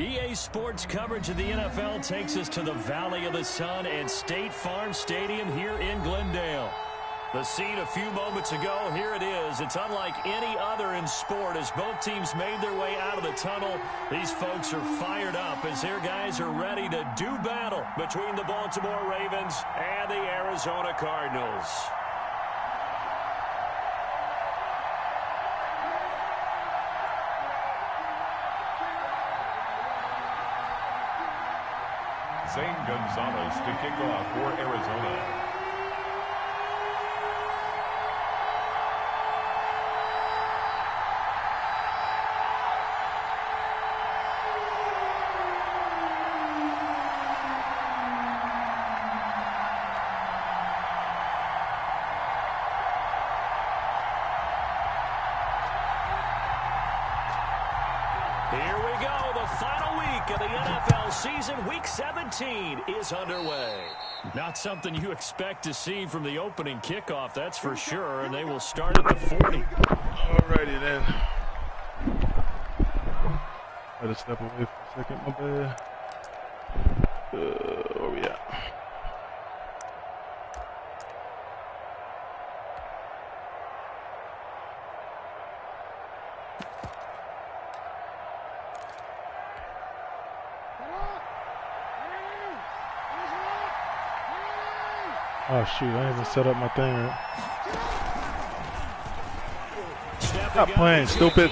EA Sports coverage of the NFL takes us to the Valley of the Sun and State Farm Stadium here in Glendale. The scene a few moments ago, here it is. It's unlike any other in sport as both teams made their way out of the tunnel. These folks are fired up as their guys are ready to do battle between the Baltimore Ravens and the Arizona Cardinals. Zane Gonzalez to kick off for Arizona. Here we go. The final week of the NFL season. Week 17 is underway. Not something you expect to see from the opening kickoff, that's for sure. And they will start at the 40. Alrighty then. I had to step away for a second, my bad. Where we at? Oh shoot, I didn't even set up my thing. Stop playing, stupid.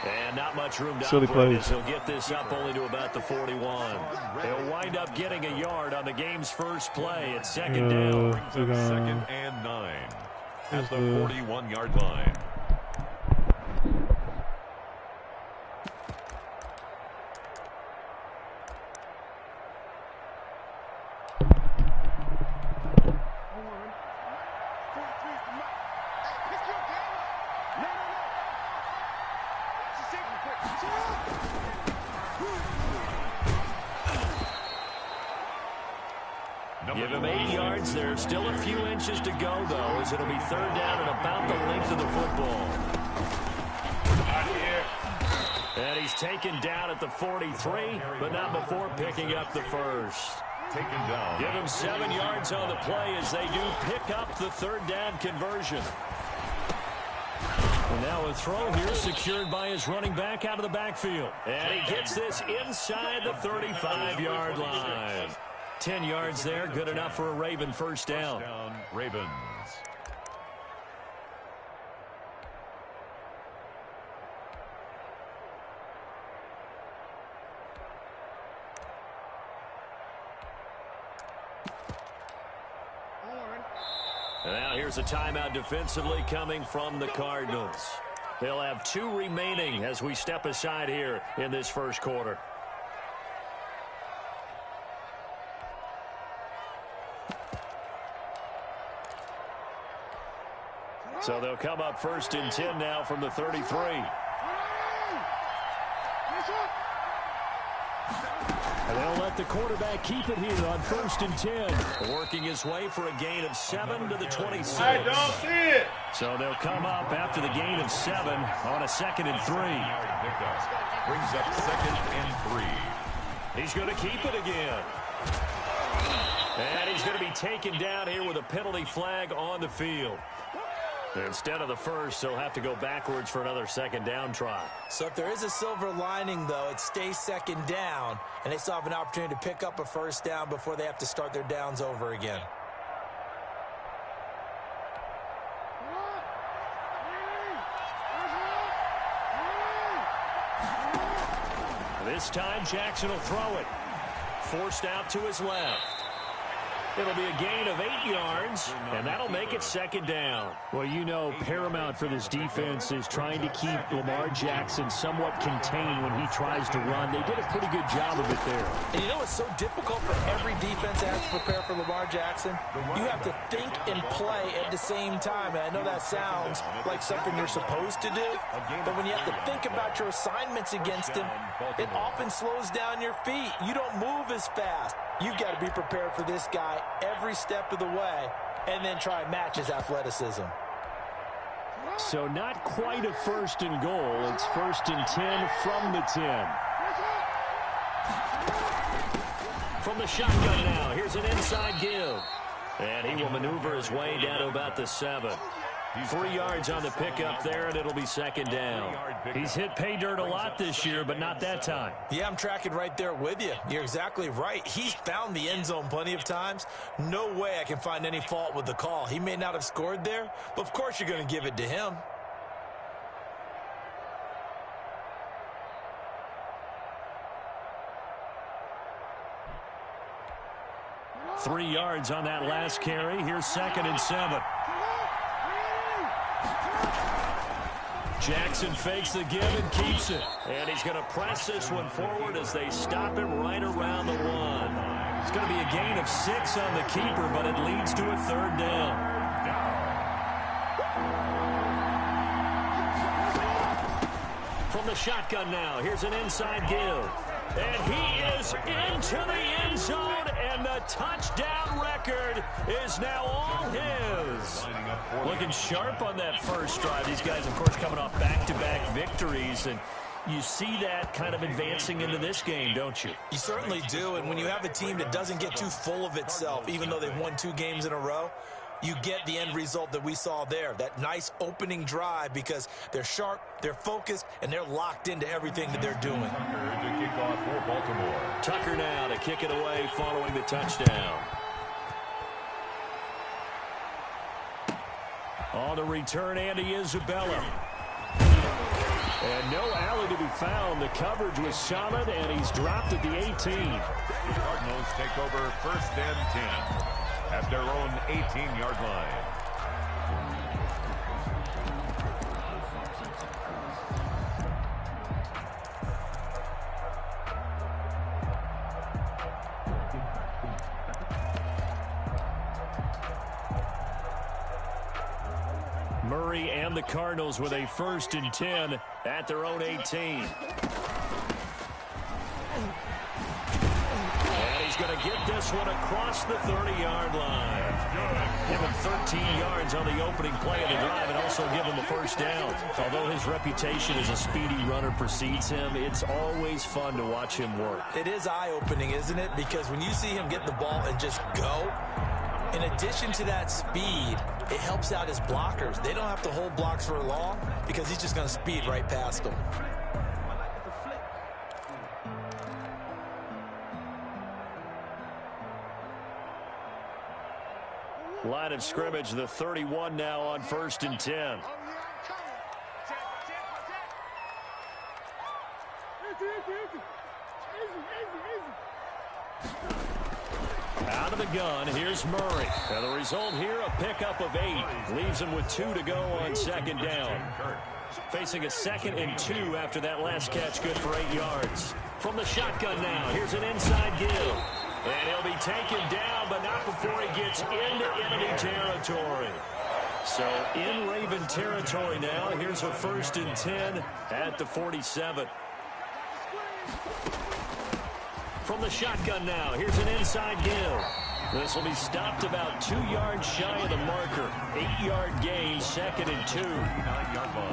And not much room to Silly operate plays. as he'll get this up only to about the 41. He'll wind up getting a yard on the game's first play. It's second down. Brings up 2nd and 9 at the 41-yard line. Give him 8 yards. There's still a few inches to go, though, as it'll be third down and about the length of the football. And he's taken down at the 43, but not before picking up the first. Taken down. Give him 7 yards on the play as they do pick up the third down conversion. And now a throw here secured by his running back out of the backfield. And he gets this inside the 35-yard line. 10 yards there, good enough for a Raven first down. Ravens. And now here's a timeout defensively coming from the Cardinals. They'll have 2 remaining as we step aside here in this first quarter. So they'll come up 1st and 10 now from the 33. And they'll let the quarterback keep it here on 1st and 10. Working his way for a gain of 7 to the 26. I don't see it. So they'll come up after the gain of 7 on a 2nd and 3. Brings up 2nd and 3. He's going to keep it again. And he's going to be taken down here with a penalty flag on the field. Instead of the first, they'll have to go backwards for another second down try. So if there is a silver lining, though, it stays second down, and they still have an opportunity to pick up a first down before they have to start their downs over again. This time, Jackson will throw it. Forced out to his left. It'll be a gain of 8 yards, and that'll make it second down. Well, you know, paramount for this defense is trying to keep Lamar Jackson somewhat contained when he tries to run. They did a pretty good job of it there. And you know it's so difficult for every defense that has to prepare for Lamar Jackson? You have to think and play at the same time. And I know that sounds like something you're supposed to do, but when you have to think about your assignments against him, it often slows down your feet. You don't move as fast. You've got to be prepared for this guy every step of the way and then try and match his athleticism. So not quite a 1st and goal. It's 1st and 10 from the 10. From the shotgun now, here's an inside give. And he will maneuver his way down to about the 7. 3 yards on the pickup there, and it'll be second down. He's hit pay dirt a lot this year, but not that time. Yeah, I'm tracking right there with you. You're exactly right. He's found the end zone plenty of times. No way I can find any fault with the call. He may not have scored there, but of course you're going to give it to him. Three yards on that last carry. Here's second and 7. Jackson fakes the give and keeps it. And he's going to press this one forward as they stop him right around the 1. It's going to be a gain of 6 on the keeper, but it leads to a third down. From the shotgun now, here's an inside give. And he is into the end zone, and the touchdown record is now all his. Looking sharp on that first drive. These guys, of course, coming off back-to-back victories, and you see that kind of advancing into this game, don't you? You certainly do, and when you have a team that doesn't get too full of itself, even though they've won 2 games in a row, you get the end result that we saw there, that nice opening drive, because they're sharp, they're focused, and they're locked into everything that they're doing. Tucker to kick off for Baltimore. Tucker now to kick it away following the touchdown. On the return, Andy Isabella. And no alley to be found. The coverage was solid, and he's dropped at the 18. Cardinals take over first and 10 at their own 18-yard line. Murray and the Cardinals with a first and 10 at their own 18. He's going to get this one across the 30-yard line. Give him 13 yards on the opening play of the drive and also give him a first down. Although his reputation as a speedy runner precedes him, it's always fun to watch him work. It is eye-opening, isn't it? Because when you see him get the ball and just go, in addition to that speed, it helps out his blockers. They don't have to hold blocks for long because he's just going to speed right past them. Line of scrimmage, the 31 now on first and 10. Out of the gun, here's Murray. And the result here, a pickup of 8. Leaves him with 2 to go on second down. Facing a 2nd and 2 after that last catch, good for 8 yards. From the shotgun now, here's an inside give. And he'll be taken down, but not before he gets into enemy territory. So in Raven territory now, here's a first and 10 at the 47. From the shotgun now, here's an inside give. This will be stopped about 2 yards shy of the marker. 8-yard gain, 2nd and 2.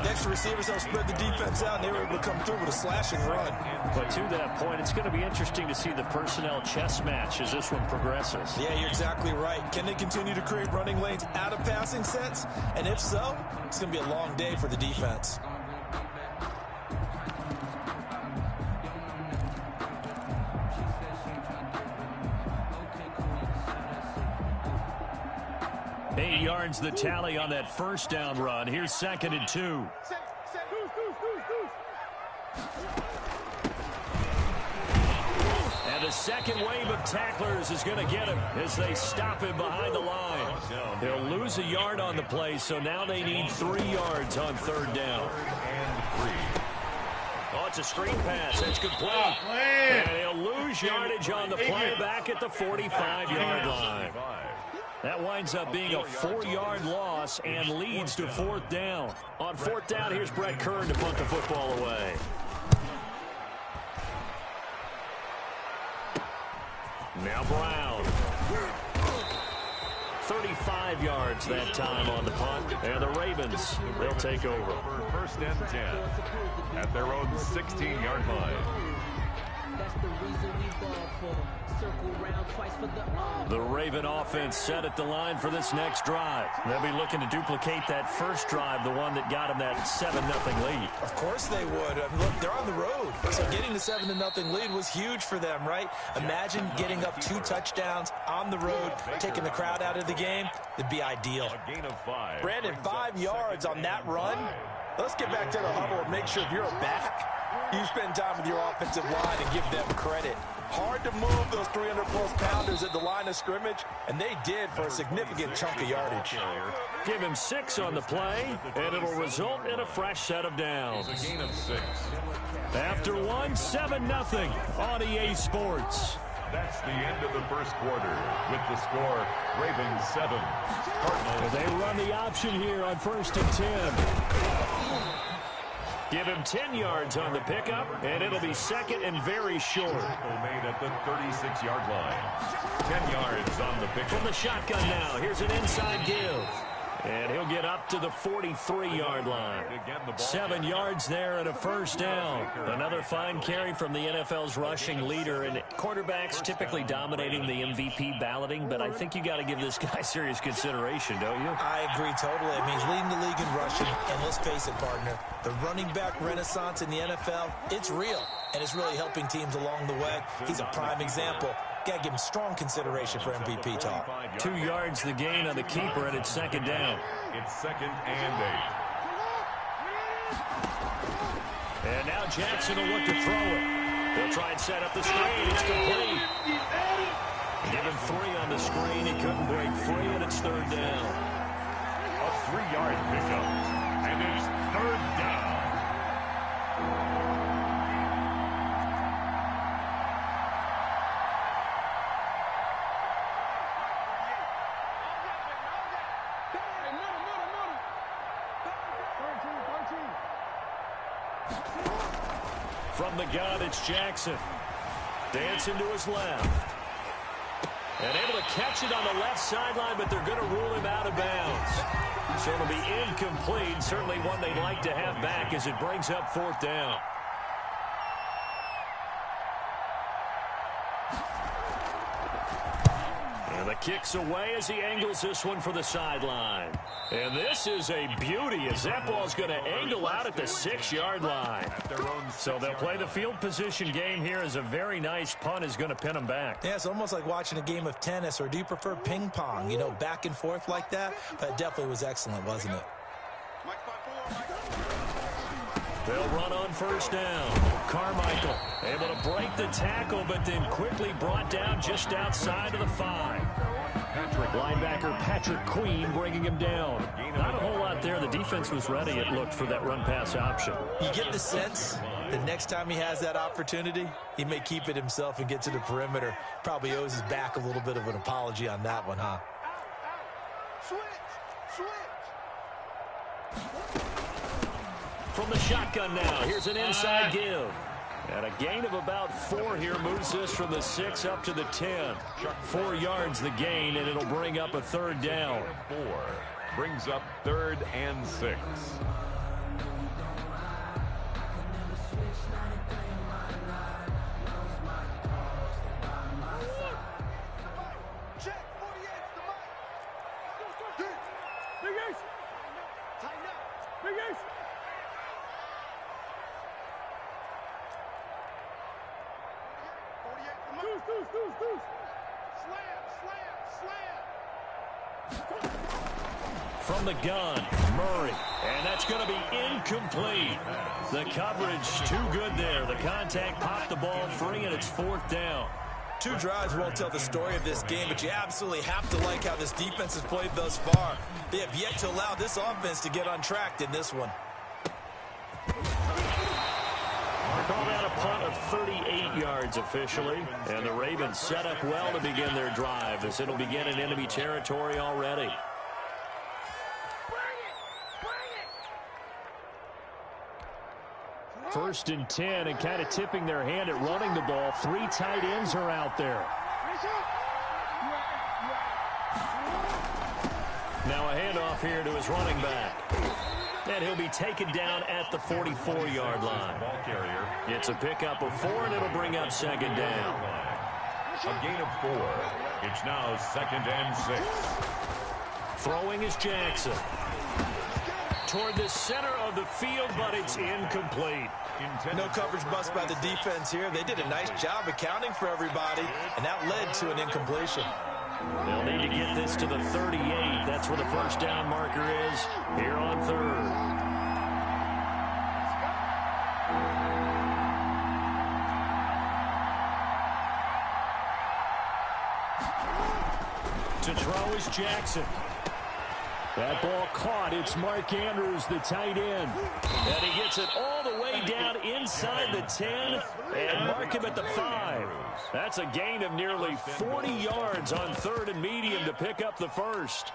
The extra receivers helped spread the defense out, and they were able to come through with a slash and run. But to that point, it's going to be interesting to see the personnel chess match as this one progresses. Yeah, you're exactly right. Can they continue to create running lanes out of passing sets? And if so, it's going to be a long day for the defense. Eight yards the tally on that first down run. Here's 2nd and 2. And the second wave of tacklers is going to get him as they stop him behind the line. They'll lose a yard on the play, so now they need 3 yards on third down. Oh, it's a screen pass. That's complete. And he'll lose yardage on the play back at the 45-yard line. That winds up being a 4-yard loss and leads to 4th down. On 4th down, here's Brett Kern to punt the football away. Now Brown. 35 yards that time on the punt. And the Ravens, they'll take over. First and 10 at their own 16-yard line. The Raven offense set at the line for this next drive. They'll be looking to duplicate that first drive, the one that got them that 7-0 lead. Of course they would. I mean, look, they're on the road. So getting the 7-0 lead was huge for them, right? Imagine getting up 2 touchdowns on the road, taking the crowd out of the game. It'd be ideal. A gain of 5. Brandon, 5 yards on that run. Let's get back to the huddle and make sure if you're back, you spend time with your offensive line and give them credit. Hard to move those 300-plus pounders at the line of scrimmage, and they did for a significant chunk of yardage. Give him 6 on the play, and it'll result in a fresh set of downs. A gain of 6. After 1, 7-0 on EA Sports. That's the end of the first quarter. With the score, Ravens 7, Cardinals. They run the option here on 1st and 10. Give him 10 yards on the pickup, and it'll be second and very short. Made at the 36-yard line. 10 yards on the pickup. From the shotgun now, here's an inside give. And he'll get up to the 43-yard line. 7 yards there and a first down. Another fine carry from the NFL's rushing leader. And quarterbacks typically dominating the MVP balloting, but I think you got to give this guy serious consideration, don't you? I agree totally. I mean, he's leading the league in rushing. And let's face it, partner, the running back renaissance in the NFL, it's real. And it's really helping teams along the way. He's a prime example. Got to give him strong consideration for MVP talk. 2 yards the gain on the keeper, and it's second down. It's 2nd and 8. And now Jackson will look to throw it. He'll try and set up the screen. It's complete. Give him 3 on the screen. He couldn't break free, and it's third down. A 3-yard pickup, and it's third down. From the gun, it's Jackson. Dancing to his left. And able to catch it on the left sideline, but they're going to rule him out of bounds. So it'll be incomplete. Certainly one they'd like to have back as it brings up 4th down. And the kick's away as he angles this one for the sideline. And this is a beauty as that ball's going to angle out at the 6-yard line. So they'll play the field position game here as a very nice punt is going to pin them back. Yeah, it's almost like watching a game of tennis, or do you prefer ping pong, you know, back and forth like that? But it definitely was excellent, wasn't it? They'll run on first down. Carmichael able to break the tackle, but then quickly brought down just outside of the 5. Linebacker Patrick Queen bringing him down. Not a whole lot there. The defense was ready, it looked, for that run-pass option. You get the sense that next time he has that opportunity, he may keep it himself and get to the perimeter. Probably owes his back a little bit of an apology on that one, huh? From the shotgun now, here's an inside give. And a gain of about 4 here moves this from the 6 up to the 10. 4 yards the gain, and it'll bring up a third down. 4 brings up 3rd and 6. From the gun, Murray. And that's going to be incomplete. The coverage too good there. The contact popped the ball free, and it's 4th down. 2 drives won't tell the story of this game, but you absolutely have to like how this defense has played thus far. They have yet to allow this offense to get untracked in this one. Called out a punt of 38 yards officially, and the Ravens set up well to begin their drive as it'll begin in enemy territory already. First and 10, and kind of tipping their hand at running the ball. 3 tight ends are out there. Now a handoff here to his running back. And he'll be taken down at the 44-yard line. Ball carrier. It's a pickup of 4, and it'll bring up second down. A gain of 4. It's now 2nd and 6. Throwing is Jackson. Toward the center of the field, but it's incomplete. No coverage bust by the defense here. They did a nice job accounting for everybody, and that led to an incompletion. They'll need to get this to the 38. That's where the first down marker is here on 3rd. To throw is Jackson. That ball caught. It's Mark Andrews, the tight end. And he gets it all the way down inside the 10 and mark him at the 5. That's a gain of nearly 40 yards on 3rd and medium to pick up the first.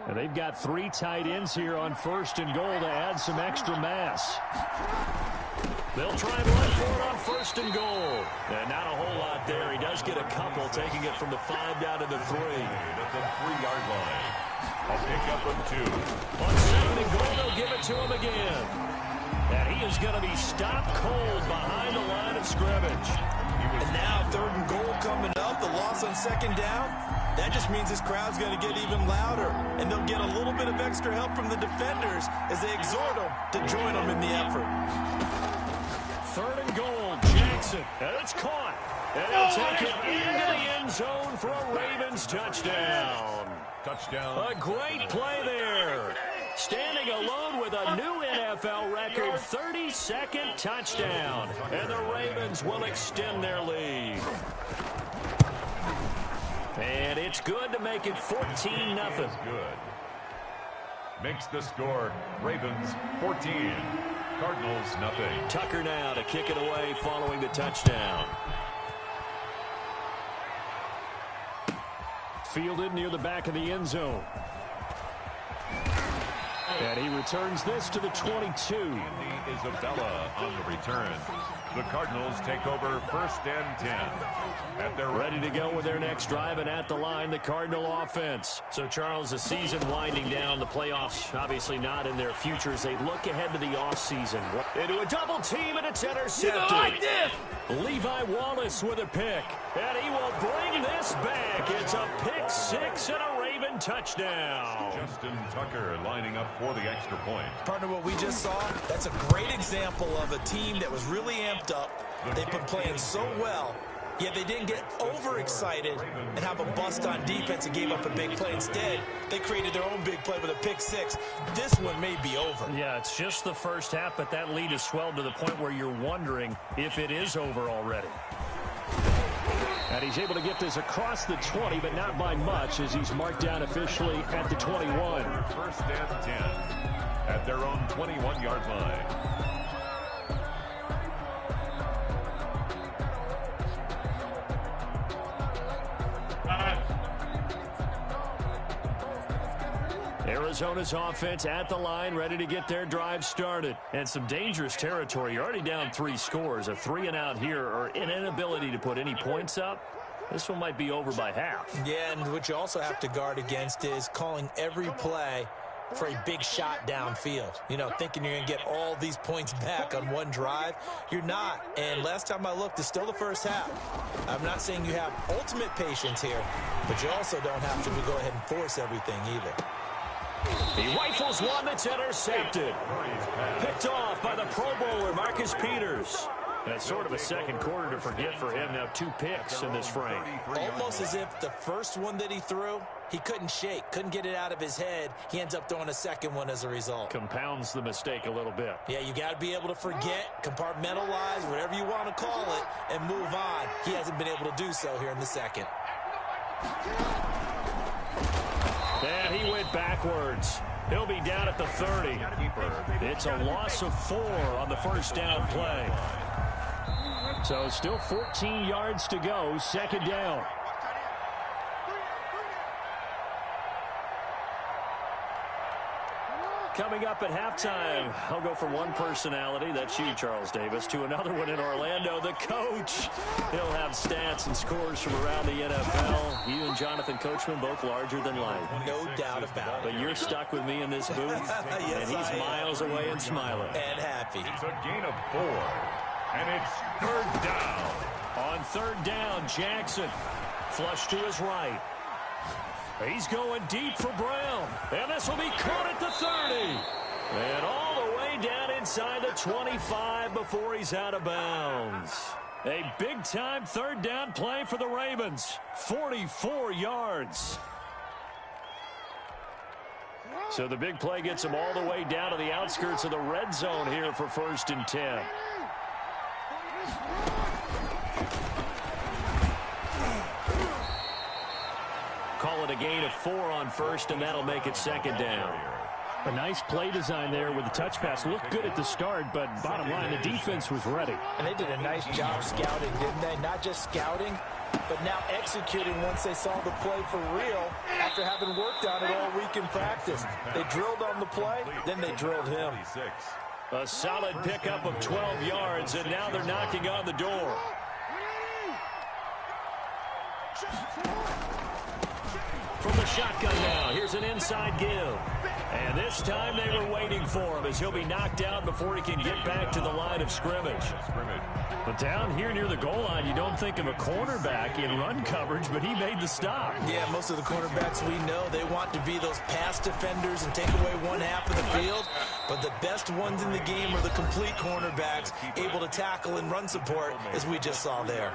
And they've got 3 tight ends here on 1st and goal to add some extra mass. They'll try and run for it on 1st and goal. And not a whole lot there. He does get a couple, taking it from the 5 down to the 3. At the 3-yard line. A pickup of 2. On 2nd and goal, they'll give it to him again. And he is going to be stopped cold behind the line of scrimmage. And now 3rd and goal coming up. The loss on 2nd down. That just means this crowd's going to get even louder. And they'll get a little bit of extra help from the defenders as they exhort them to join them in the effort. 3rd and goal, Jackson. And it's caught. And he'll take it into the end zone for a Ravens touchdown. Touchdown. A great play there. Standing alone with a new NFL record 32nd touchdown. And the Ravens will extend their lead. And it's good to make it 14-0. Good. Makes the score Ravens 14. Cardinals nothing. Tucker now to kick it away following the touchdown. Fielded near the back of the end zone. And he returns this to the 22. Andy Isabella on the return. The Cardinals take over 1st and 10. At their ready to go with their next drive, and at the line, the Cardinal offense. So, Charles, the season winding down, the playoffs obviously not in their future as they look ahead to the offseason. Into a double team, and it's intercepted. Like this. Levi Wallace with a pick, and he will bring this back. It's a pick 6 and a Raven touchdown. Justin Tucker lining up for the extra point. Partner, what we just saw, that's a great example of a team that was really amped up. They've been playing so well, yet they didn't get overexcited and have a bust on defense and gave up a big play. Instead, they created their own big play with a pick 6. This one may be over. Yeah, it's just the first half, but that lead has swelled to the point where you're wondering if it is over already. And he's able to get this across the 20, but not by much as he's marked down officially at the 21. 1st and 10 at their own 21-yard line. Arizona's offense at the line, ready to get their drive started. And some dangerous territory. You're already down 3 scores. A 3-and-out here, or an inability to put any points up. This one might be over by half. Yeah, and what you also have to guard against is calling every play for a big shot downfield. You know, thinking you're going to get all these points back on one drive. You're not. And last time I looked, it's still the first half. I'm not saying you have ultimate patience here, but you also don't have to go ahead and force everything either. He rifles one that's intercepted. Picked off by the Pro Bowler, Marcus Peters. That's sort of a second quarter to forget for him. Now 2 picks in this frame. Almost as if the first one that he threw, he couldn't shake, couldn't get it out of his head. He ends up throwing a second one as a result. Compounds the mistake a little bit. Yeah, you got to be able to forget, compartmentalize, whatever you want to call it, and move on. He hasn't been able to do so here in the second. And he went backwards. He'll be down at the 30. It's a loss of 4 on the first down play. So still 14 yards to go, second down. Coming up at halftime, I'll go from one personality, that's you, Charles Davis, to another one in Orlando, the coach. He'll have stats and scores from around the NFL. You and Jonathan Coachman, both larger than life. No doubt about it. But you're stuck with me in this booth, yes, and he's miles away and smiling. And happy. It's a gain of 4, and it's third down. On third down, Jackson, flush to his right. He's going deep for Brown, and this will be caught at the 30. And all the way down inside the 25 before he's out of bounds. A big-time third down play for the Ravens, 44 yards. So the big play gets him all the way down to the outskirts of the red zone here for 1st and 10. Call it a gain of 4 on first, and that'll make it 2nd down. A nice play design there with the touch pass. Looked good at the start, but bottom line, the defense was ready. And they did a nice job scouting, didn't they? Not just scouting, but now executing once they saw the play for real after having worked on it all week in practice. They drilled on the play, then they drilled him. A solid pickup of 12 yards, and now they're knocking on the door. From the shotgun now, here's an inside give. And this time they were waiting for him as he'll be knocked out before he can get back to the line of scrimmage. But down here near the goal line, you don't think of a cornerback in run coverage, but he made the stop. Yeah, most of the cornerbacks we know, they want to be those pass defenders and take away one half of the field. But the best ones in the game are the complete cornerbacks, able to tackle and run support, as we just saw there.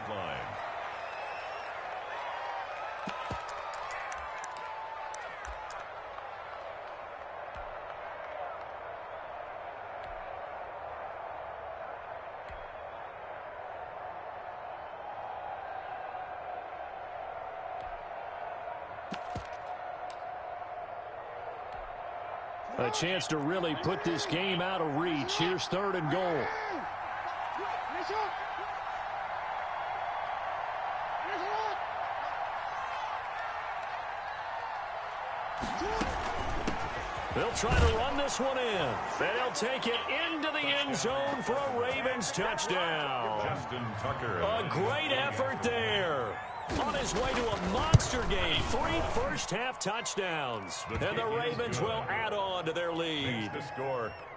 A chance to really put this game out of reach. Here's 3rd and goal. They'll try to run this one in. And they'll take it into the end zone for a Ravens touchdown. Justin Tucker. A great effort there. On his way to a monster game, 3 first-half touchdowns. And the Ravens will add on to their lead.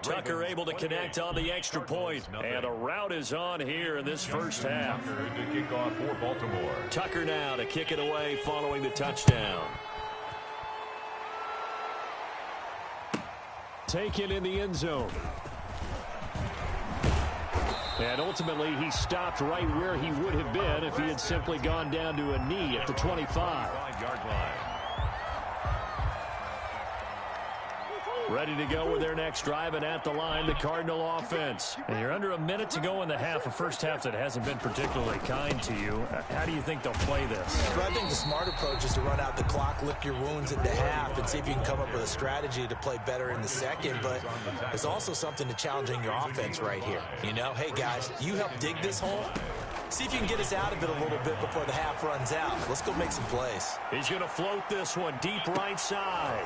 Tucker able to connect on the extra point. And a rout is on here in this first half. Tucker to kick off for Baltimore. Tucker now to kick it away following the touchdown. Taken in the end zone. And ultimately, he stopped right where he would have been if he had simply gone down to a knee at the 25. 5-yard line. Ready to go with their next drive, and at the line, the Cardinal offense. And you're under a minute to go in the half, a first half that hasn't been particularly kind to you. How do you think they'll play this? Well, I think the smart approach is to run out the clock, lick your wounds into half, and see if you can come up with a strategy to play better in the second. But there's also something to challenging your offense right here. You know, hey, guys, you help dig this hole. See if you can get us out of it a little bit before the half runs out. Let's go make some plays. He's going to float this one deep right side.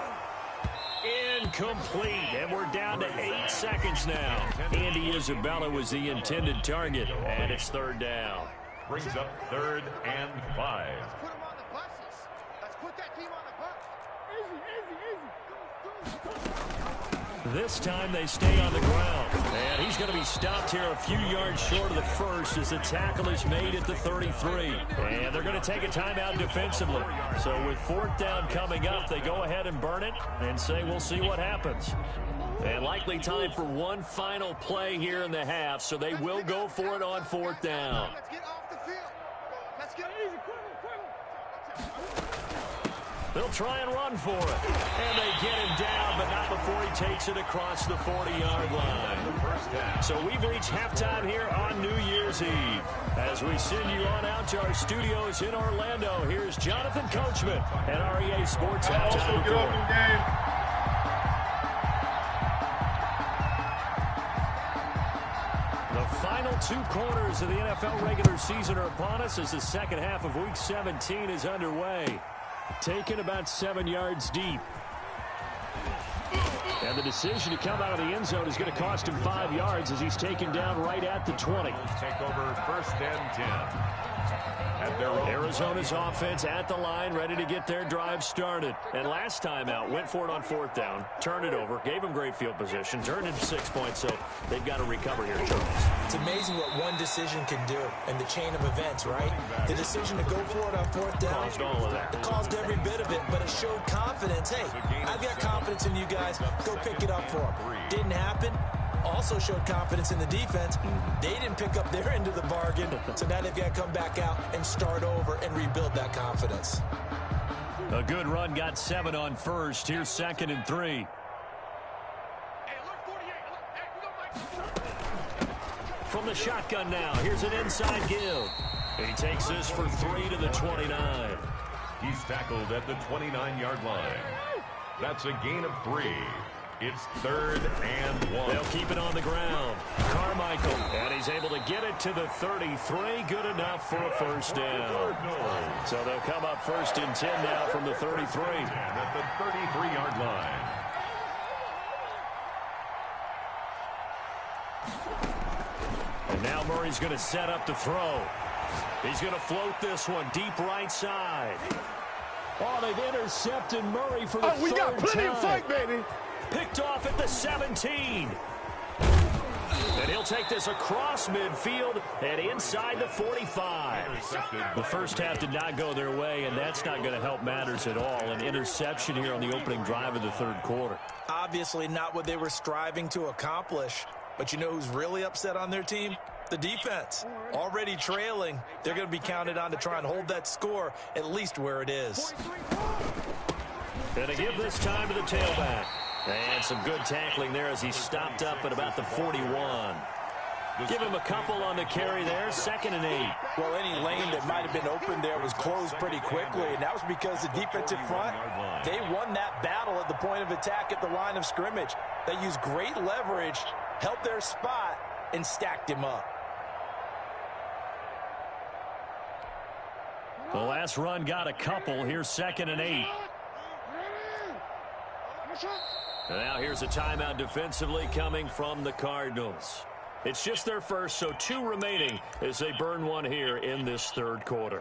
Incomplete, and we're down to 8 seconds now. Andy Isabella was the intended target, and it's 3rd down. Brings up 3rd and 5. Let's put them on the buses. Let's put that team on the bus. This time they stay on the ground. And he's going to be stopped here a few yards short of the first as the tackle is made at the 33. And they're going to take a timeout defensively. So with 4th down coming up, they go ahead and burn it and say we'll see what happens. And likely time for one final play here in the half, so they will go for it on 4th down. Let's get off the field. Let's get easy. They'll try and run for it. And they get him down, but not before he takes it across the 40-yard line. So we've reached halftime here on New Year's Eve. As we send you on out to our studios in Orlando, here's Jonathan Coachman at REA Sports Halftime Report. The final 2 quarters of the NFL regular season are upon us as the second half of Week 17 is underway. Taken about 7 yards deep. And the decision to come out of the end zone is going to cost him 5 yards as he's taken down right at the 20. Take over 1st and 10. Arizona's offense at the line, ready to get their drive started. And last time out, went for it on 4th down, turned it over, gave them great field position, turned into 6 points, so they've got to recover here, Charles. It's amazing what one decision can do in the chain of events, right? The decision to go for it on 4th down Caused all of that. It caused every bit of it, but it showed confidence. Hey, I've got confidence in you guys. Go pick it up for them. Didn't happen. Also showed confidence in the defense. They didn't pick up their end of the bargain, so now they've got to come back out and start over and rebuild that confidence. A good run, got 7 on 1st. Here's 2nd and 3. From the shotgun now, here's an inside give. He takes this for 3 to the 29. He's tackled at the 29-yard line. That's a gain of 3. It's 3rd and 1. They'll keep it on the ground. Carmichael, and he's able to get it to the 33. Good enough for a 1st down. So they'll come up 1st and 10 now from the 33. At the 33-yard line. And now Murray's going to set up to throw. He's going to float this one deep right side. Oh, they've intercepted Murray for the third time. We got plenty of fight, baby. Picked off at the 17. And he'll take this across midfield and inside the 45. The first half did not go their way, and that's not going to help matters at all. An interception here on the opening drive of the 3rd quarter. Obviously not what they were striving to accomplish. But you know who's really upset on their team? The defense. Already trailing. They're going to be counted on to try and hold that score at least where it is. And to give this time to the tailback. And some good tackling there as he stopped up at about the 41. Give him a couple on the carry there. 2nd and 8. Well, any lane that might have been open there was closed pretty quickly, and that was because the defensive front, they won that battle at the point of attack at the line of scrimmage. They used great leverage, held their spot, and stacked him up. The last run got a couple. Here's 2nd and 8. And now here's a timeout defensively coming from the Cardinals. It's just their first, so 2 remaining as they burn one here in this 3rd quarter.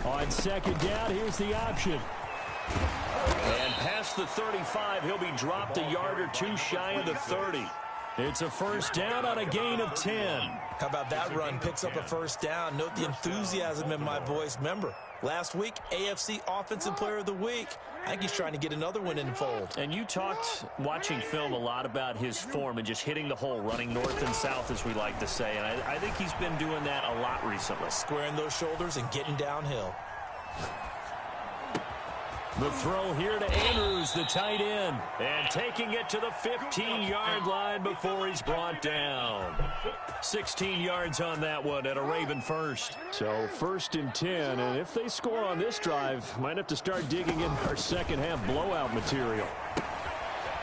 On 2nd down, here's the option. And past the 35, he'll be dropped a yard or 2 shy of the 30. It's a 1st down on a gain of 10. How about that run? Picks up a 1st down. Note the enthusiasm in my voice. Remember, last week, AFC Offensive Player of the Week. I think he's trying to get another one in the fold. And you talked, watching film, a lot about his form and just hitting the hole, running north and south, as we like to say. And I think he's been doing that a lot recently. Squaring those shoulders and getting downhill. The throw here to Andrews, the tight end, and taking it to the 15-yard line before he's brought down. 16 yards on that one at a Raven first. So 1st and 10, and if they score on this drive, might have to start digging in our second half blowout material.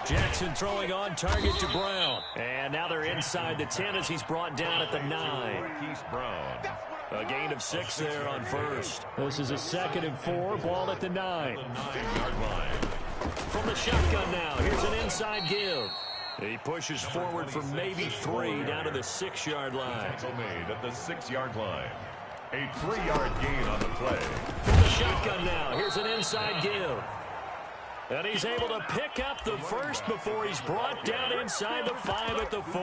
Jackson throwing on target to Brown. And now they're inside the 10 as he's brought down at the 9. Keith Brown. A gain of 6 there on 1st. This is a 2nd and 4, ball at the 9. The 9-yard line. From the shotgun now, here's an inside give. He pushes forward for maybe 3 down to the 6-yard line. Tackle made at the 6-yard line. A 3-yard gain on the play. From the shotgun now, here's an inside give. And he's able to pick up the 1st before he's brought down inside the 5 at the 4.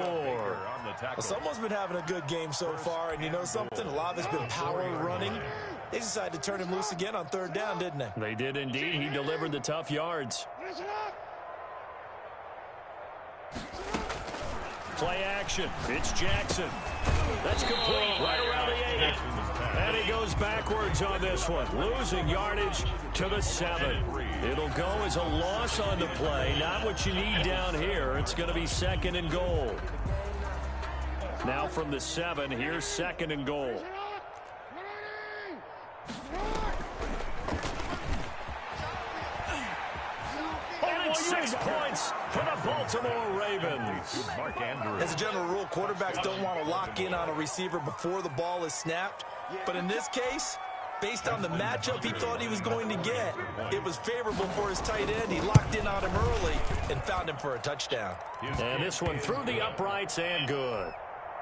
Well, someone's been having a good game so far, and you know something? A lot of it's been power running. They decided to turn him loose again on 3rd down, didn't they? They did indeed. He delivered the tough yards. Play action. It's Jackson. That's complete right around the 8. And he goes backwards on this one, losing yardage to the 7. It'll go as a loss on the play. Not what you need down here. It's going to be 2nd and goal. Now from the 7, here's 2nd and goal. And it's 6 points for the Baltimore Ravens. As a general rule, quarterbacks don't want to lock in on a receiver before the ball is snapped. But in this case, Based on the matchup he thought he was going to get, it was favorable for his tight end. He locked in on him early and found him for a touchdown. And this one through the uprights and good.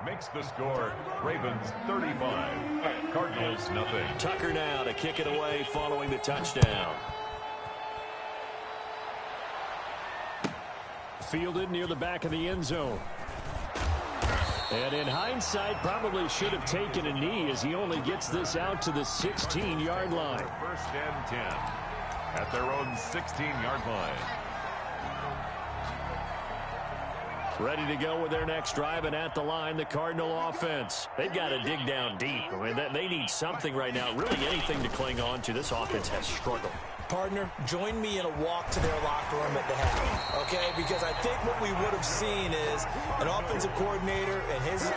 Makes the score Ravens 35, Cardinals nothing. Tucker now to kick it away following the touchdown. Fielded near the back of the end zone. And in hindsight, probably should have taken a knee as he only gets this out to the 16-yard line. First and 10 at their own 16-yard line. Ready to go with their next drive, and at the line, the Cardinal offense. They've got to dig down deep. I mean, they need something right now, really anything to cling on to. This offense has struggled. Partner, join me in a walk to their locker room at the half, okay? Because I think what we would have seen is an offensive coordinator and his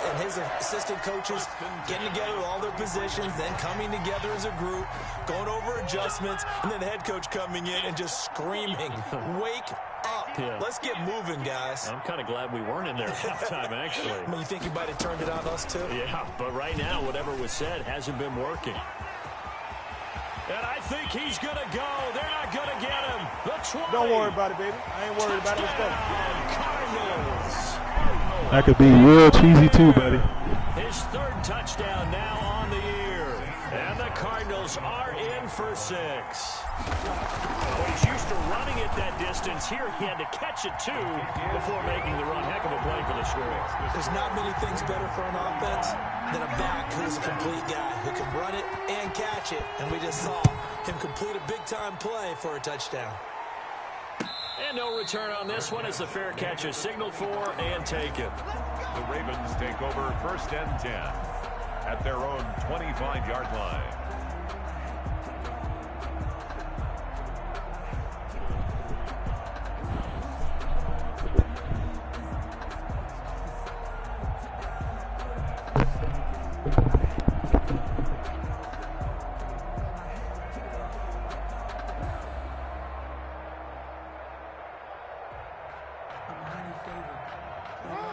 assistant coaches getting together with all their positions, then coming together as a group, going over adjustments, and then the head coach coming in and just screaming, "Wake up. Yeah. Let's get moving, guys." I'm kind of glad we weren't in there at halftime, actually. I mean, you think you might have turned it on us, too? Yeah, but right now, whatever was said hasn't been working. And I think he's going to go. They're not going to get him. The 20. Don't worry about it, baby. I ain't worried about it. Let's go. Cardinals. That could be real cheesy too, buddy. His third touchdown now on the year. And the Cardinals are in for 6. Well, he's used to running it that distance. Here he had to catch it, too, before making the run. Heck of a play for the score. There's not many things better for an offense than a back who's a complete guy who can run it and catch it. And we just saw him complete a big-time play for a touchdown. And no return on this one as the fair catch is signaled for and taken. The Ravens take over first and 10 at their own 25-yard line.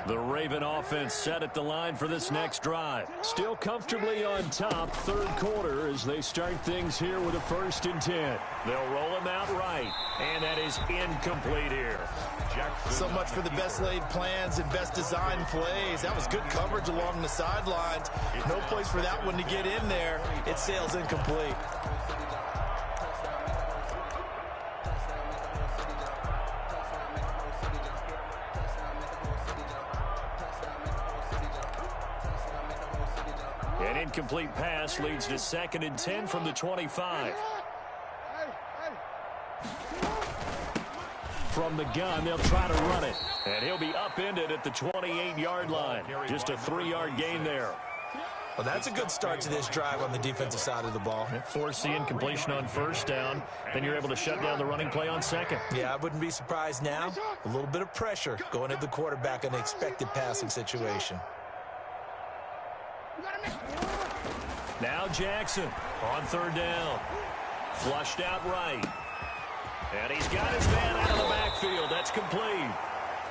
The Raven offense set at the line for this next drive. Still comfortably on top, third quarter, as they start things here with a 1st and 10. They'll roll him out right, and that is incomplete here. So much for the best laid plans and best designed plays. That was good coverage along the sidelines. No place for that one to get in there. It sails incomplete. An incomplete pass leads to 2nd and 10 from the 25. From the gun, they'll try to run it. And he'll be upended at the 28-yard line. Just a 3-yard gain there. Well, that's a good start to this drive on the defensive side of the ball. Force the incompletion on 1st down. Then you're able to shut down the running play on 2nd. Yeah, I wouldn't be surprised now. A little bit of pressure going at the quarterback in an expected passing situation. Now Jackson on 3rd down. Flushed out right. And he's got his man out of the backfield. That's complete.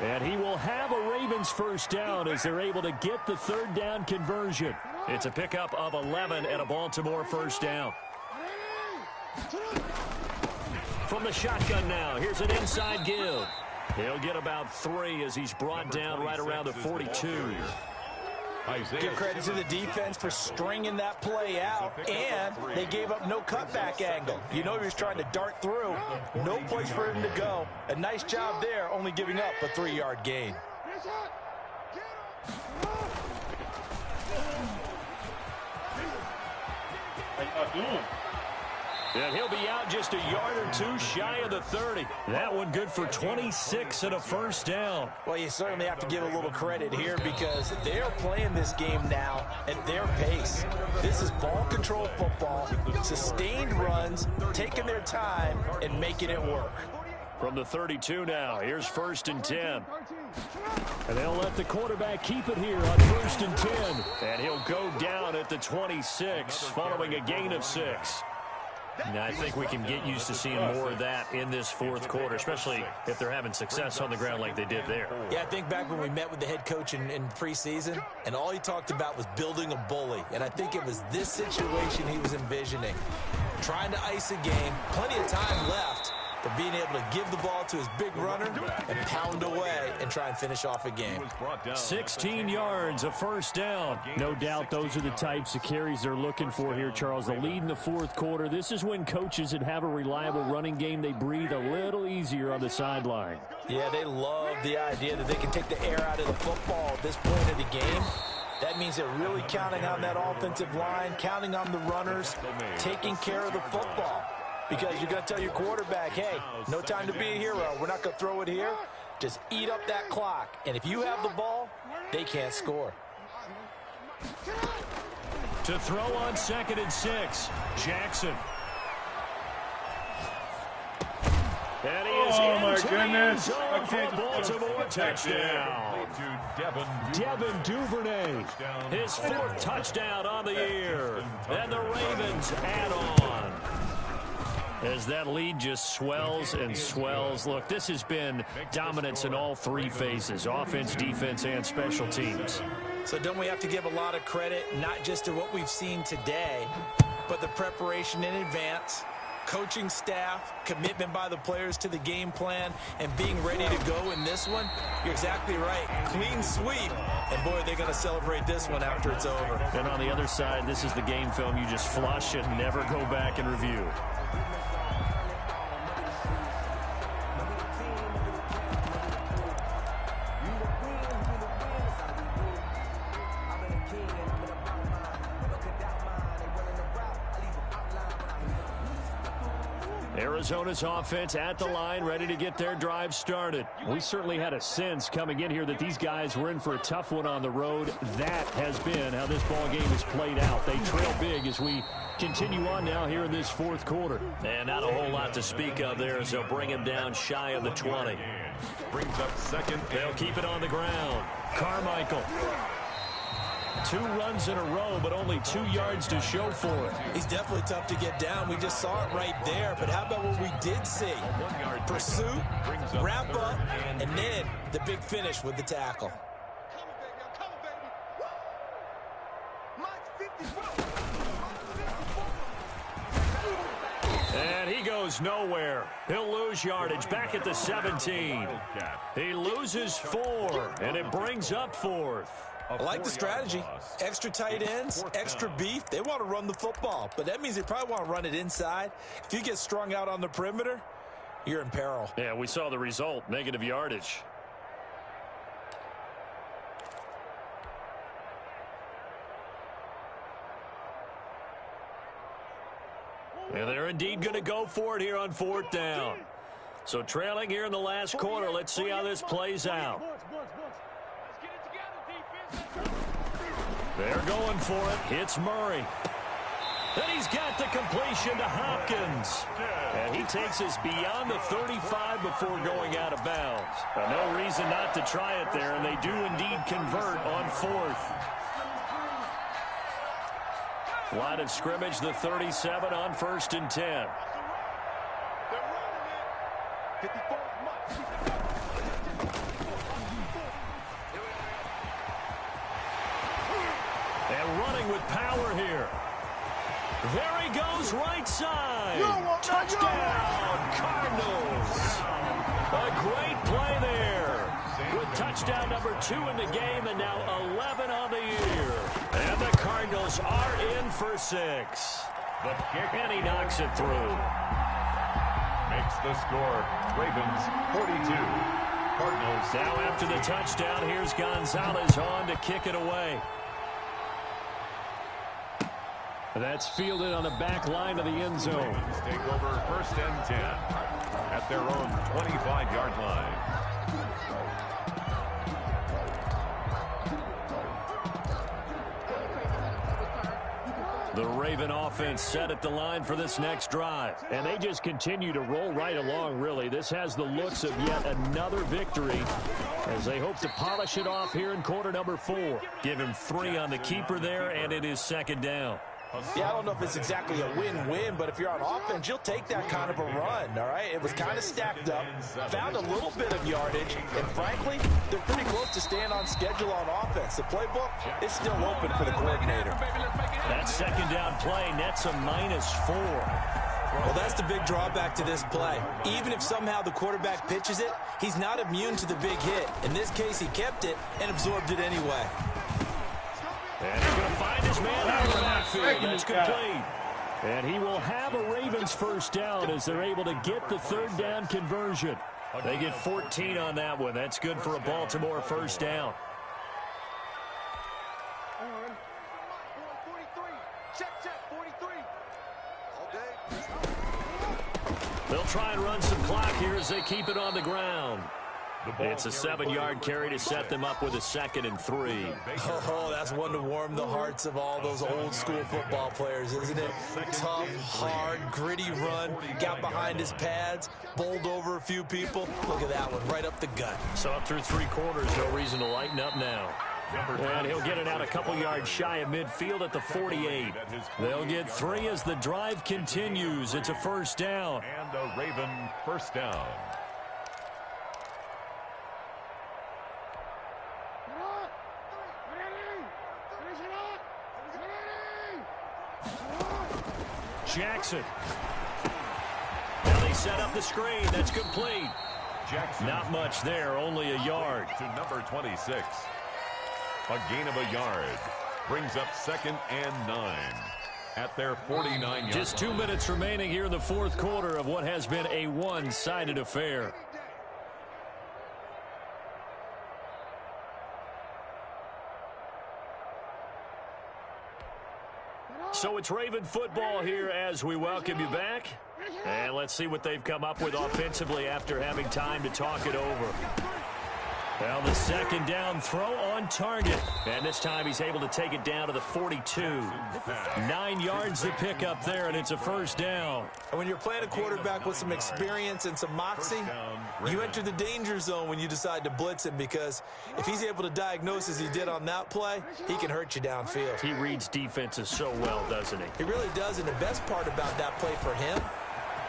And he will have a Ravens 1st down as they're able to get the 3rd down conversion. It's a pickup of 11 and a Baltimore 1st down. From the shotgun now, here's an inside give. He'll get about 3 as he's brought down right around the 42. Give credit to the defense for stringing that play out, and they gave up no cutback angle. You know he was trying to dart through. No place for him to go. A nice job there, only giving up a 3-yard gain. And he'll be out just a yard or 2 shy of the 30. That one good for 26 and a 1st down. Well, you certainly have to give a little credit here because they're playing this game now at their pace. This is ball control football, sustained runs, taking their time and making it work. From the 32 now, here's 1st and 10. And they'll let the quarterback keep it here on 1st and 10. And he'll go down at the 26 following a gain of 6. And I think we can get used to seeing more of that in this fourth quarter, especially if they're having success on the ground like they did there. Yeah, I think back when we met with the head coach in preseason, and all he talked about was building a bully. And I think it was this situation he was envisioning. Trying to ice a game, plenty of time left, but being able to give the ball to his big runner and pound away and try and finish off a game. 16 yards, a first down. No doubt those are the types of carries they're looking for here, Charles. The lead in the fourth quarter. This is when coaches that have a reliable running game, they breathe a little easier on the sideline. Yeah, they love the idea that they can take the air out of the football at this point of the game. That means they're really counting on that offensive line, counting on the runners, taking care of the football. Because you're going to tell your quarterback, hey, no time to be a hero. We're not going to throw it here. Just eat up that clock. And if you have the ball, they can't score. To throw on 2nd and 6, Jackson. And he is into the end zone for a Baltimore touchdown. Devin Duvernay, his 4th touchdown on the year. And the Ravens add on. As that lead just swells and swells. Look, this has been dominance in all 3 phases, offense, defense, and special teams. So don't we have to give a lot of credit, not just to what we've seen today, but the preparation in advance, coaching staff, commitment by the players to the game plan, and being ready to go in this one? You're exactly right. Clean sweep. And, boy, they're going to celebrate this one after it's over. And on the other side, this is the game film you just flush and never go back and review. Arizona's offense at the line, ready to get their drive started. We certainly had a sense coming in here that these guys were in for a tough one on the road. That has been how this ball game has played out. They trail big as we continue on now here in this fourth quarter. And not a whole lot to speak of there as they'll bring him down shy of the 20. Brings up 2nd. They'll keep it on the ground. Carmichael. 2 runs in a row, but only 2 yards to show for it. He's definitely tough to get down. We just saw it right there. But how about what we did see? Pursuit, wrap up, and then the big finish with the tackle. And he goes nowhere. He'll lose yardage back at the 17. He loses 4, and it brings up 4th. I like the strategy. Extra tight ends, extra beef. They want to run the football, but that means they probably want to run it inside. If you get strung out on the perimeter, you're in peril. Yeah, we saw the result, negative yardage. And they're indeed going to go for it here on 4th down. So trailing here in the last quarter, let's see how this plays out. They're going for it. It's Murray. And he's got the completion to Hopkins. And he takes us beyond the 35 before going out of bounds. No reason not to try it there, and they do indeed convert on 4th. Line of scrimmage, the 37 on 1st and 10. And running with power here. There he goes, right side. Touchdown, Cardinals. A great play there. With touchdown number 2 in the game and now 11 on the year. And the Cardinals are in for 6. And he knocks it through. Makes the score. Ravens 42. Cardinals. Now after the touchdown, here's Gonzalez on to kick it away. That's fielded on the back line of the end zone. Take over 1st and 10 at their own 25-yard line. The Raven offense set at the line for this next drive. And they just continue to roll right along, really. This has the looks of yet another victory as they hope to polish it off here in quarter number 4. Give him 3 on the keeper there, and it is 2nd down. Yeah, I don't know if it's exactly a win-win, but if you're on offense, you'll take that kind of a run, all right? It was kind of stacked up, found a little bit of yardage, and frankly, they're pretty close to staying on schedule on offense. The playbook is still open for the coordinator. That second down play nets a -4. Well, that's the big drawback to this play. Even if somehow the quarterback pitches it, he's not immune to the big hit. In this case, he kept it and absorbed it anyway. And he's going to find his man out of the backfield. That's complete. And he will have a Ravens first down as they're able to get the third down conversion. They get 14 on that one. That's good for a Baltimore first down. 43. Check, 43. All day. They'll try and run some clock here as they keep it on the ground. It's a 7-yard carry to set them up with a 2nd and 3. Oh, that's one to warm the hearts of all those old-school football players, isn't it? Tough, hard, gritty run, got behind his pads, bowled over a few people. Look at that one, right up the gut. So up through 3 quarters, no reason to lighten up now. And he'll get it out a couple yards shy of midfield at the 48. They'll get 3 as the drive continues. It's a first down. And a Raven first down. Jackson. Now they set up the screen. That's complete. Jackson. Not much there, only a yard. To number 26. A gain of a yard. Brings up 2nd and 9 at their 49 yard. Just 2 minutes remaining here in the fourth quarter of what has been a one-sided affair. So it's Raven football here as we welcome you back. And let's see what they've come up with offensively after having time to talk it over. Well, the second down throw on target. And this time he's able to take it down to the 42. 9 yards to pick up there, and it's a first down. And when you're playing a quarterback with some experience and some moxie, you enter the danger zone when you decide to blitz him, because if he's able to diagnose as he did on that play, he can hurt you downfield. He reads defenses so well, doesn't he? He really does, and the best part about that play for him,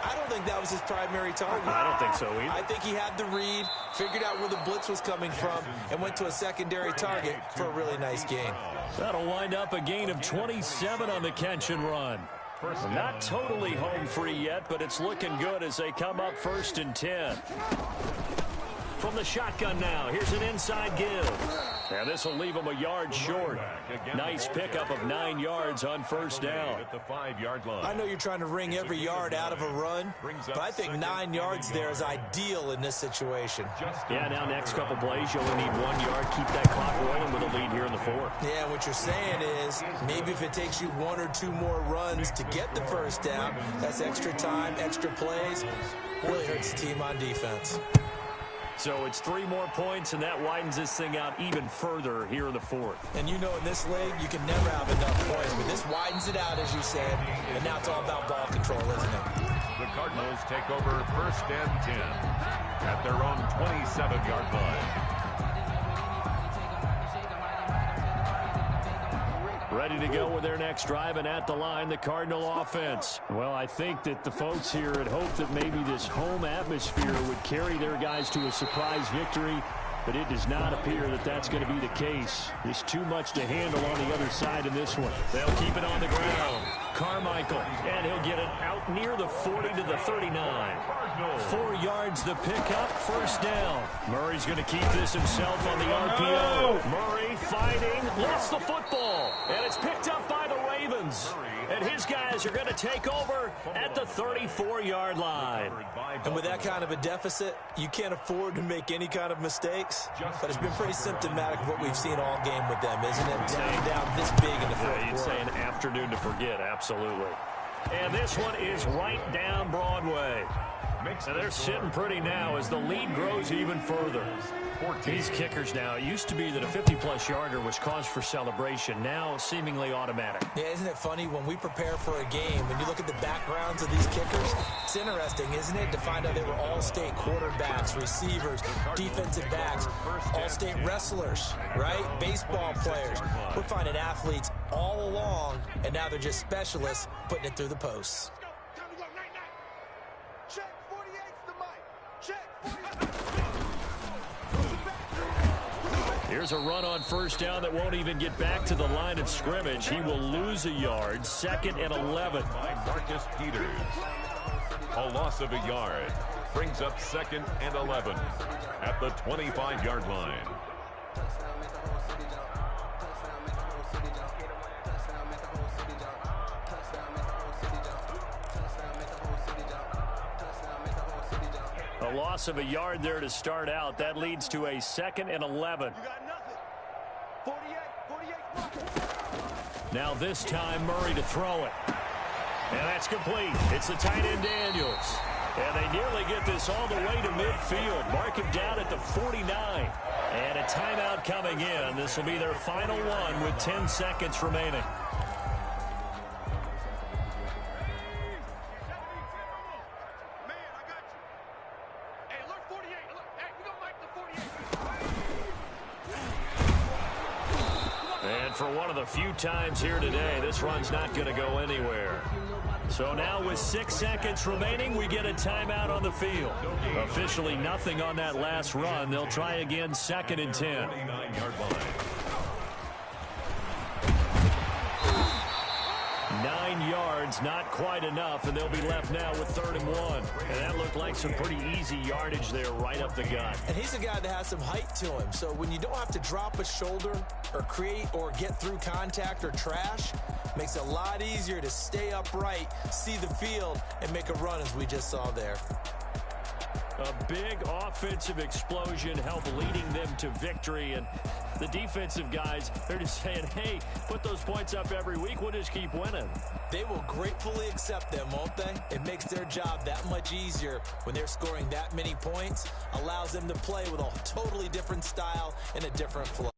I don't think that was his primary target. I don't think so either. I think he had the read, figured out where the blitz was coming from, and went to a secondary target for a really nice gain. That'll wind up a gain of 27 on the catch and run. Not totally home free yet, but it's looking good as they come up 1st and 10. From the shotgun now, here's an inside give. And this will leave him a yard short. Nice pickup of 9 yards on first down. At the 5-yard line. I know you're trying to wring every yard out of a run, but I think 9 yards there is ideal in this situation. Yeah, now next couple plays, you only need 1 yard. Keep that clock rolling with a lead here in the 4th. Yeah, what you're saying is maybe if it takes you 1 or 2 more runs to get the first down, that's extra time, extra plays. Really hurts the team on defense. So it's 3 more points, and that widens this thing out even further here in the 4th. And you know in this league, you can never have enough points, but this widens it out, as you said, and now it's all about ball control, isn't it? The Cardinals take over 1st and 10 at their own 27-yard line. Ready to go with their next drive, and at the line, the Cardinal offense. Well, I think that the folks here had hoped that maybe this home atmosphere would carry their guys to a surprise victory, but it does not appear that that's going to be the case. There's too much to handle on the other side in this one. They'll keep it on the ground. Carmichael, and he'll get it out near the 40 to the 39. 4 yards to pick up, first down. Murray's going to keep this himself on the RPO. Murray fighting, lost the football, and it's picked up by the Ravens. And his guys are going to take over at the 34-yard line. And with that kind of a deficit, you can't afford to make any kind of mistakes. But it's been pretty symptomatic of what we've seen all game with them, isn't it? Down this big in the fourth quarter. You'd say an afternoon to forget, absolutely. And this one is right down Broadway. And they're sitting pretty now as the lead grows even further. These kickers now, it used to be that a 50-plus yarder was cause for celebration. Now seemingly automatic. Yeah, isn't it funny when we prepare for a game, when you look at the backgrounds of these kickers, it's interesting, isn't it, to find out they were all-state quarterbacks, receivers, defensive backs, all-state wrestlers, right? Baseball players. We're finding athletes all along, and now they're just specialists putting it through the posts. Check 48's the mic. Check 48. Here's a run on first down that won't even get back to the line of scrimmage. He will lose a yard. 2nd and 11. By Marcus Peters. A loss of a yard brings up 2nd and 11 at the 25-yard line. A loss of a yard there to start out. That leads to a 2nd and 11. You got nothing. 48. Now this time Murray to throw it. And that's complete. It's the tight end Daniels. And they nearly get this all the way to midfield. Mark him down at the 49. And a timeout coming in. This will be their final one with 10 seconds remaining. For one of the few times here today, this run's not going to go anywhere. So now with 6 seconds remaining, we get a timeout on the field. Officially nothing on that last run. They'll try again 2nd and 10. 49-yard line. 9 yards, not quite enough, and they'll be left now with 3rd and 1. And that looked like some pretty easy yardage there right up the gut. And he's a guy that has some height to him, so when you don't have to drop a shoulder or create or get through contact or trash, makes it a lot easier to stay upright, see the field, and make a run as we just saw there. A big offensive explosion helped leading them to victory, and the defensive guys, they're just saying, hey, put those points up every week, we'll just keep winning. They will gratefully accept them, won't they? It makes their job that much easier when they're scoring that many points, allows them to play with a totally different style and a different flow.